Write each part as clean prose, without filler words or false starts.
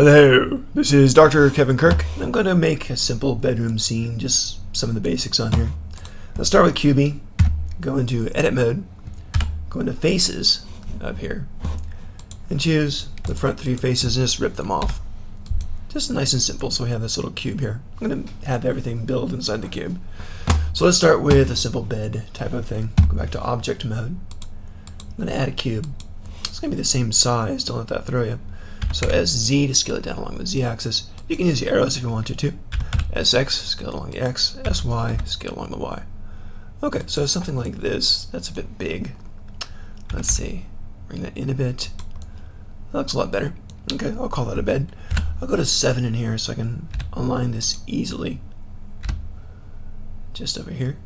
Hello, this is Dr. Kevin Kirk, and I'm going to make a simple bedroom scene, just some of the basics on here. Let's start with QB, go into edit mode, go into faces up here, and choose the front three faces and just rip them off. Just nice and simple, so we have this little cube here. I'm going to have everything build inside the cube. So let's start with a simple bed type of thing. Go back to object mode. I'm going to add a cube. It's going to be the same size, don't let that throw you. So SZ to scale it down along the Z axis. You can use the arrows if you want to too. SX, scale along the X. SY, scale along the Y. Okay, so something like this. That's a bit big. Let's see. Bring that in a bit. That looks a lot better. Okay, I'll call that a bed. I'll go to 7 in here so I can align this easily. Just over here.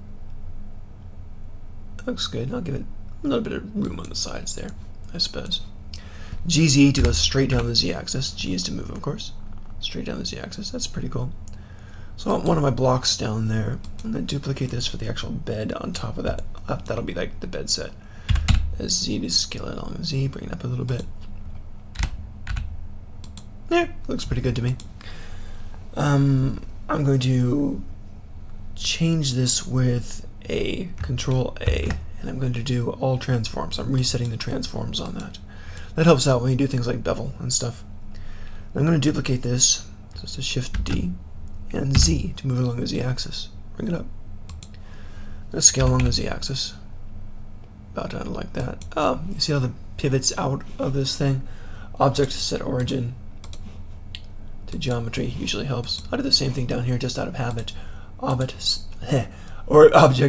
That looks good. I'll give it a little bit of room on the sides there, I suppose. GZ to go straight down the Z-axis. G is to move, of course. Straight down the Z-axis. That's pretty cool. So I want one of my blocks down there. I'm going to duplicate this for the actual bed on top of that. That'll be like the bed set. SZ to scale it along the Z. Bring it up a little bit. Yeah, looks pretty good to me. I'm going to change this with a Control A, and I'm going to do all transforms. I'm resetting the transforms on that. That helps out when you do things like bevel and stuff. I'm going to duplicate this, so it's a Shift D, and Z to move along the Z axis. Bring it up. Let's scale along the Z axis. About down like that. Oh, you see how the pivots out of this thing? Object set origin to geometry usually helps. I'll do the same thing down here just out of habit. Object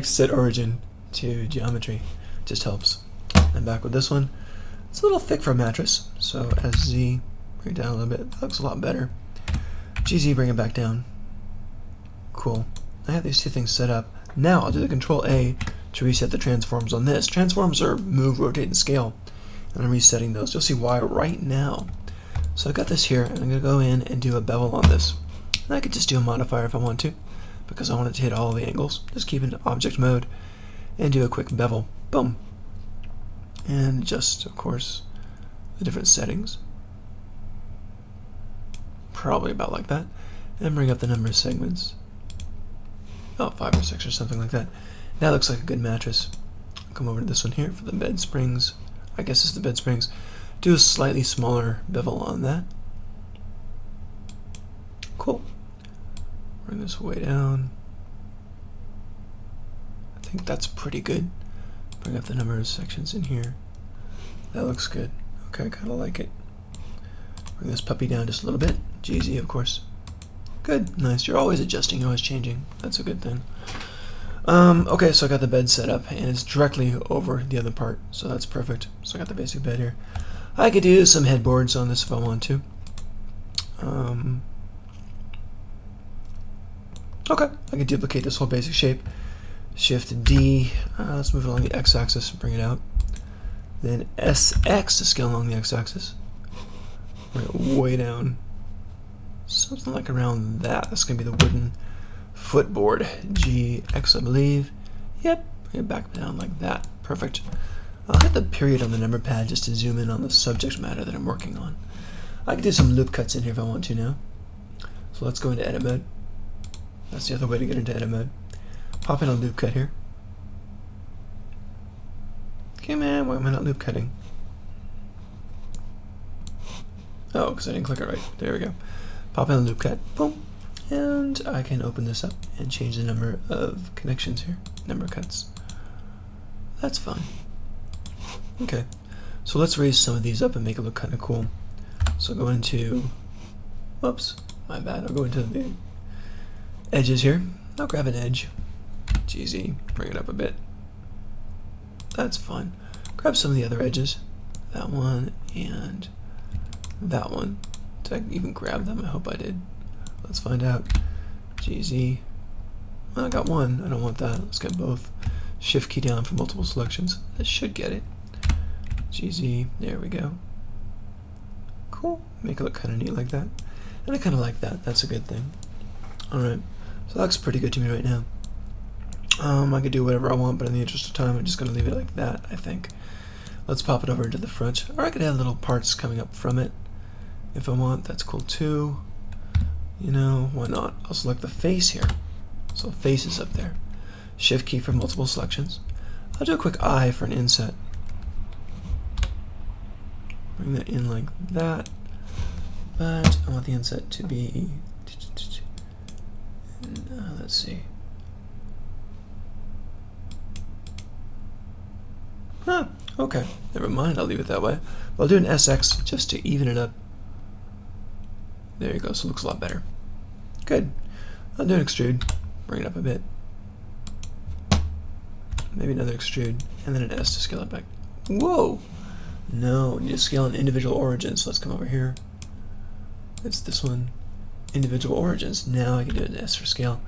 set origin to geometry just helps. And back with this one. It's a little thick for a mattress, so SZ, bring it down a little bit. That looks a lot better. GZ, bring it back down. Cool. I have these two things set up. Now I'll do the Control A to reset the transforms on this. Transforms are move, rotate, and scale. And I'm resetting those. You'll see why right now. So I've got this here, and I'm going to go in and do a bevel on this. And I could just do a modifier if I want to, because I want it to hit all the angles. Just keep it in object mode and do a quick bevel. Boom. And just, of course, the different settings. Probably about like that. And bring up the number of segments. About 5 or 6 or something like that. That looks like a good mattress. I'll come over to this one here for the bed springs. I guess it's the bed springs. Do a slightly smaller bevel on that. Cool. Bring this way down. I think that's pretty good. Bring up the number of sections in here. That looks good. Okay, I kind of like it. Bring this puppy down just a little bit. GZ, of course. Good, nice. You're always adjusting, you're always changing. That's a good thing. Okay, so I got the bed set up, and it's directly over the other part, so that's perfect. So I got the basic bed here. I could do some headboards on this if I want to. Okay, I could duplicate this whole basic shape. Shift D, let's move it along the X-axis and bring it out. Then SX to scale along the X-axis. Bring it way down. Something like around that. That's going to be the wooden footboard. GX, I believe. Yep, bring it back down like that. Perfect. I'll hit the period on the number pad just to zoom in on the subject matter that I'm working on. I can do some loop cuts in here if I want to now. So let's go into edit mode. That's the other way to get into edit mode. Pop in a loop cut here. Okay, man, why am I not loop cutting? Oh, because I didn't click it right. There we go. Pop in a loop cut. Boom. And I can open this up and change the number of connections here. Number of cuts. That's fun. Okay. So let's raise some of these up and make it look kind of cool. So go into... Whoops. My bad. I'll go into the edges here. I'll grab an edge. GZ, bring it up a bit. That's fine. Grab some of the other edges. That one and that one. Did I even grab them? I hope I did. Let's find out. GZ. Well, I got one. I don't want that. Let's get both. Shift key down for multiple selections. That should get it. GZ. There we go. Cool. Make it look kind of neat like that. And I kind of like that. That's a good thing. Alright. So that looks pretty good to me right now. I could do whatever I want, but in the interest of time, I'm just going to leave it like that, I think. Let's pop it over into the front. Or I could have little parts coming up from it. if I want, that's cool too. You know, why not? I'll select the face here. So face is up there. Shift key for multiple selections. I'll do a quick eye for an inset. Bring that in like that. But I want the inset to be, let's see. Huh, okay, never mind, I'll leave it that way. But I'll do an SX just to even it up. There you go, so it looks a lot better. Good. I'll do an extrude, bring it up a bit. Maybe another extrude, and then an S to scale it back. Whoa! No, you need to scale in individual origins. So let's come over here. It's this one, individual origins. Now I can do an S for scale,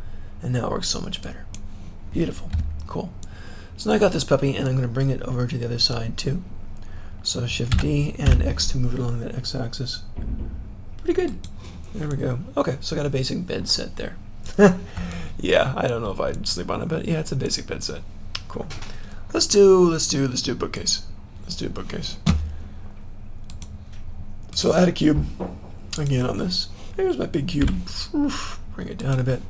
and now it works so much better. Beautiful, cool. So now I got this puppy, and I'm going to bring it over to the other side too. So Shift D and X to move it along that X-axis. Pretty good. There we go. Okay, so I got a basic bed set there. Yeah, I don't know if I'd sleep on it, but yeah, it's a basic bed set. Cool. Let's do a bookcase. Let's do a bookcase. So add a cube again on this. Here's my big cube. Oof, bring it down a bit.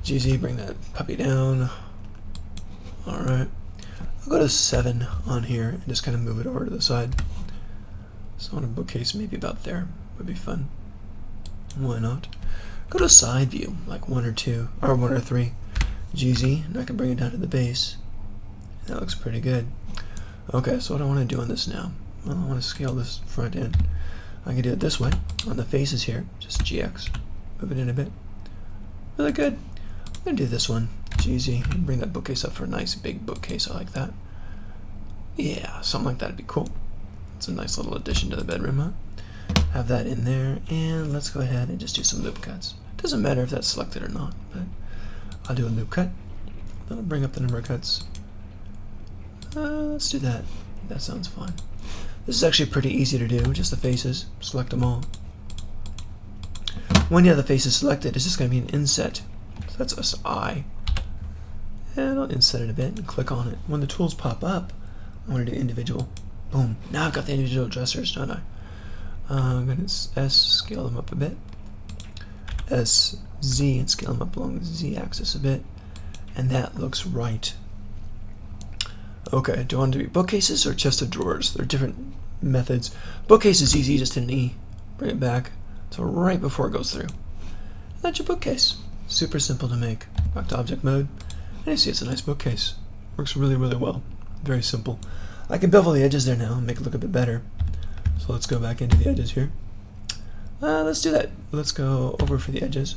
GZ, bring that puppy down. Alright. I'll go to 7 on here and just kind of move it over to the side. So on a bookcase, maybe about there would be fun. Why not? Go to side view, like 1 or 2, or 1 or 3. GZ, and I can bring it down to the base. That looks pretty good. Okay, so what I want to do on this now? Well, I want to scale this front end. I can do it this way. On the faces here, just GX. Move it in a bit. Really good. I'm going to do this one. GZ, and bring that bookcase up for a nice big bookcase. I like that. Yeah, something like that would be cool. It's a nice little addition to the bedroom, huh? Have that in there, and let's go ahead and just do some loop cuts. Doesn't matter if that's selected or not, but I'll do a loop cut. Then I'll bring up the number of cuts. Let's do that. That sounds fine. This is actually pretty easy to do, just the faces. Select them all. When you have the faces selected, it's just going to be an inset. So that's us I. And I'll inset it a bit and click on it. When the tools pop up, I want to do individual. Boom. Now I've got the individual dressers, don't I? I'm going to S, scale them up a bit. S, Z, and scale them up along the Z axis a bit. And that looks right. Okay, do I want to be bookcases or chest of drawers? They're different methods. Bookcase is easy, just hit an E. Bring it back to right before it goes through. That's your bookcase. Super simple to make. Back to object mode. And you see it's a nice bookcase. Works really, really well. Very simple. I can bevel the edges there now and make it look a bit better. So let's go back into the edges here. Let's do that. Let's go over for the edges.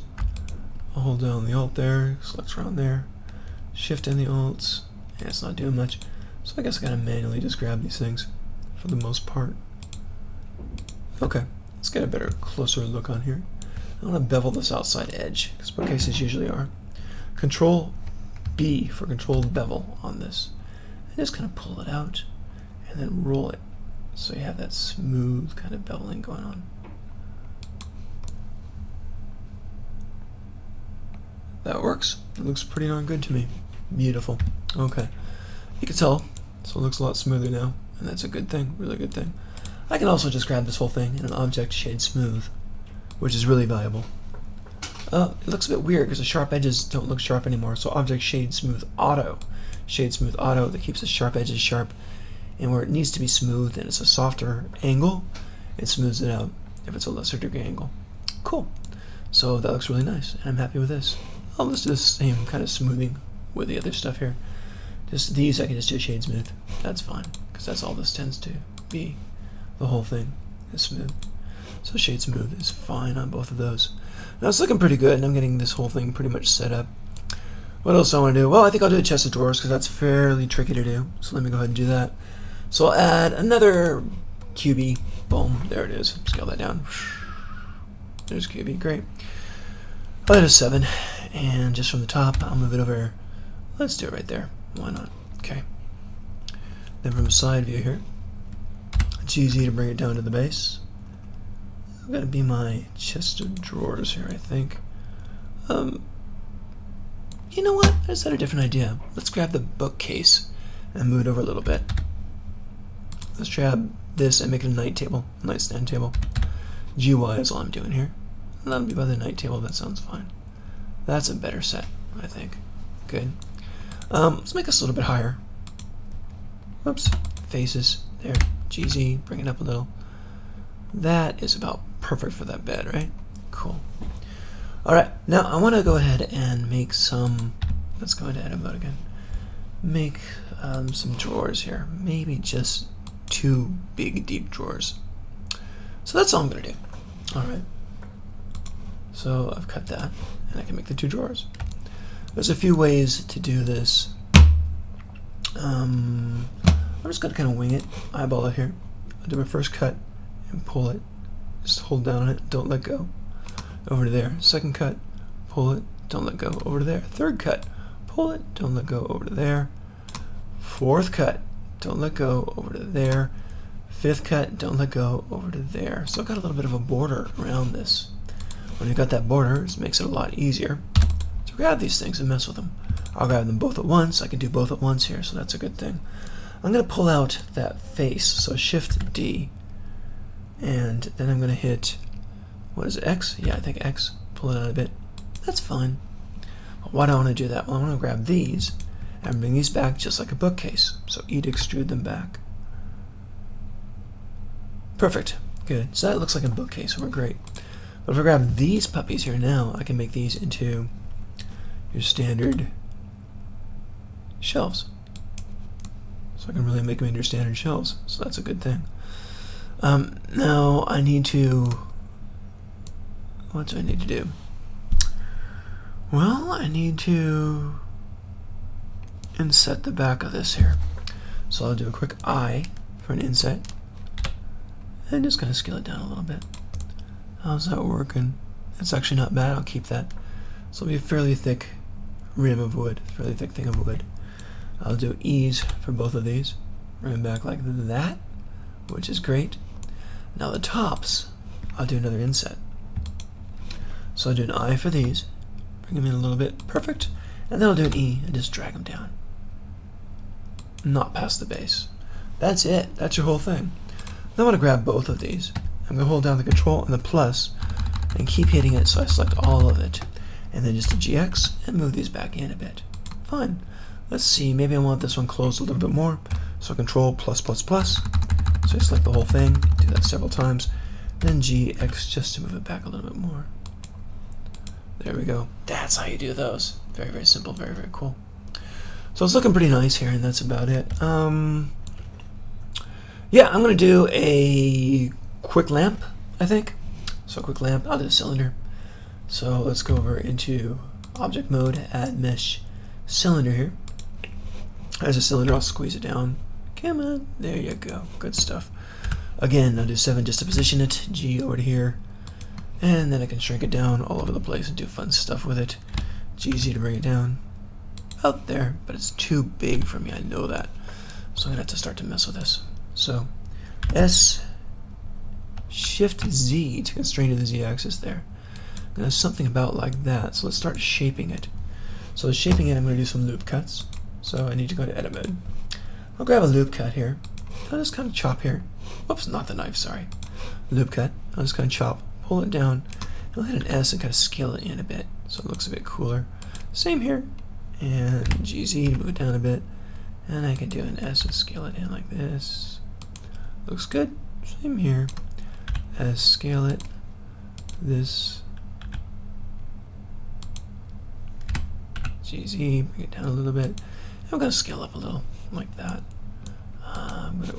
I'll hold down the Alt there, select around there, Shift in the Alts. Yeah, it's not doing much. So I guess I gotta manually just grab these things for the most part. Okay, let's get a better, closer look on here. I want to bevel this outside edge, because bookcases usually are. Control B for controlled bevel on this. And just kind of pull it out, and then roll it. So you have that smooth kind of beveling going on. That works. It looks pretty darn good to me. Beautiful. Okay. You can tell, so it looks a lot smoother now, and that's a good thing, really good thing. I can also just grab this whole thing in an object shade smooth, which is really valuable. It looks a bit weird because the sharp edges don't look sharp anymore, so object shade smooth auto. Shade smooth auto that keeps the sharp edges sharp, and where it needs to be smooth and it's a softer angle, it smooths it out if it's a lesser degree angle. Cool. So that looks really nice, and I'm happy with this. I'll just do the same kind of smoothing with the other stuff here. Just these I can just do shade smooth. That's fine, because that's all this tends to be. The whole thing is smooth. So shade smooth is fine on both of those. Now it's looking pretty good, and I'm getting this whole thing pretty much set up. What else do I want to do? Well, I think I'll do a chest of drawers, because that's fairly tricky to do. So let me go ahead and do that. So I'll add another QB. Boom, there it is. Scale that down. There's QB, great. I'll add a 7, and just from the top, I'll move it over. Let's do it right there. Why not? Okay. Then from a side view here, it's easy to bring it down to the base. I've got to be my chest of drawers here, I think. You know what? I just had a different idea. Let's grab the bookcase and move it over a little bit. Let's grab this and make it a nightstand table. GY is all I'm doing here. And that'll be by the night table. That sounds fine. That's a better set, I think. Good. Let's make this a little bit higher. Whoops. Faces. There. GZ. Bring it up a little. That is about perfect for that bed, right? Cool. Alright, now I want to go ahead and make some... Let's go into edit mode again. Make some drawers here. Maybe just 2 big, deep drawers. So that's all I'm going to do. Alright. So I've cut that, and I can make the 2 drawers. There's a few ways to do this. I'm just going to kind of wing it, eyeball it here. I'll do my first cut and pull it. Just hold down on it, don't let go. Over to there. Second cut, pull it, don't let go. Over to there. Third cut, pull it, don't let go. Over to there. Fourth cut, don't let go. Over to there. Fifth cut, don't let go. Over to there. So I've got a little bit of a border around this. When you've got that border, it makes it a lot easier to grab these things and mess with them. I'll grab them both at once. I can do both at once here, so that's a good thing. I'm going to pull out that face, so Shift D, and then I'm going to hit, what is it, X? Yeah, I think X. Pull it out a bit. That's fine. But why do I want to do that? Well, I want to grab these and bring these back just like a bookcase. So E to extrude them back. Perfect. Good. So that looks like a bookcase. We're great. But if I grab these puppies here now, I can make these into your standard shelves. So I can really make them into your standard shelves. So that's a good thing. Now I need to... What do I need to do? Well, I need to inset the back of this here. So I'll do a quick I for an inset. And just kind of scale it down a little bit. How's that working? It's actually not bad. I'll keep that. So it'll be a fairly thick rim of wood, fairly thick thing of wood. I'll do E's for both of these. Bring them back like that, which is great. Now the tops, I'll do another inset. So I'll do an I for these, bring them in a little bit, perfect, and then I'll do an E and just drag them down. Not past the base. That's it. That's your whole thing. Now I want to grab both of these. I'm going to hold down the control and the plus and keep hitting it so I select all of it. And then just a GX and move these back in a bit. Fine. Let's see, maybe I want this one closed a little bit more. So control plus plus plus. So I select the whole thing, do that several times. Then GX just to move it back a little bit more. There we go. That's how you do those. Very, very simple, very, very cool. So it's looking pretty nice here, and that's about it. Yeah, I'm going to do a quick lamp, I think. So quick lamp, I'll do a cylinder. So let's go over into object mode, add mesh cylinder here. There's a cylinder, I'll squeeze it down. Come on, there you go, good stuff. Again, I'll do 7 just to position it, G over to here. And then I can shrink it down all over the place and do fun stuff with it. GZ to bring it down. Out there, but it's too big for me, I know that. So I'm going to have to start to mess with this. So, S, Shift Z to constrain to the Z axis there. And there's something about like that, so let's start shaping it. So shaping it, I'm going to do some loop cuts. So I need to go to edit mode. I'll grab a loop cut here. I'll just kind of chop here. Whoops, not the knife, sorry. Loop cut, I'll just kind of chop, pull it down, and I'll hit an S and kind of scale it in a bit so it looks a bit cooler. Same here. And GZ, move it down a bit. And I can do an S and scale it in like this. Looks good. Same here. S, scale it. This. GZ, bring it down a little bit. And I'm going to scale up a little, like that.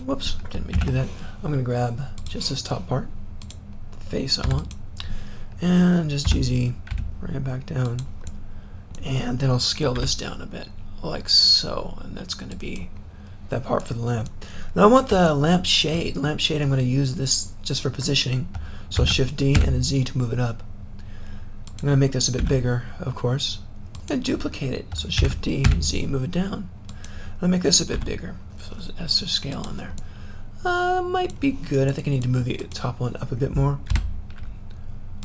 Whoops, didn't mean to do that. I'm going to grab just this top part, the face I want, and just GZ, bring it back down. And then I'll scale this down a bit, like so, and that's going to be that part for the lamp. Now I want the lamp shade. Lamp shade, I'm going to use this just for positioning. So Shift D and a Z to move it up. I'm going to make this a bit bigger, of course, and duplicate it. So Shift D, Z, move it down. I'll make this a bit bigger. So there's an S to scale on there. Might be good. I think I need to move the top one up a bit more.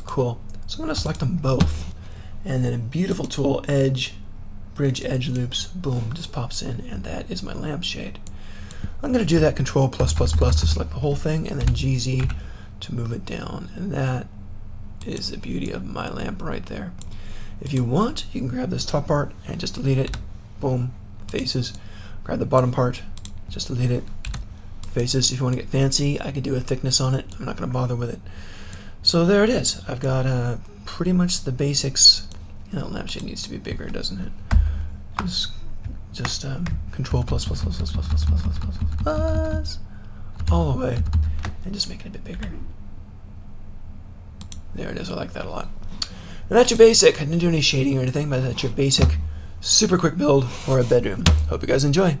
Cool. So I'm going to select them both. And then a beautiful tool, edge, bridge edge loops, boom, just pops in, and that is my lamp shade. I'm going to do that control plus plus plus to select the whole thing, and then GZ to move it down, and that is the beauty of my lamp right there. If you want, you can grab this top part and just delete it. Boom, faces. Grab the bottom part, just delete it. Faces. If you want to get fancy, I could do a thickness on it. I'm not going to bother with it. So there it is. I've got pretty much the basics. You know, lampshade needs to be bigger, doesn't it? Just Control plus all the way, and just make it a bit bigger. There it is. I like that a lot. And that's your basic. I didn't do any shading or anything, but that's your basic, super quick build for a bedroom. Hope you guys enjoy.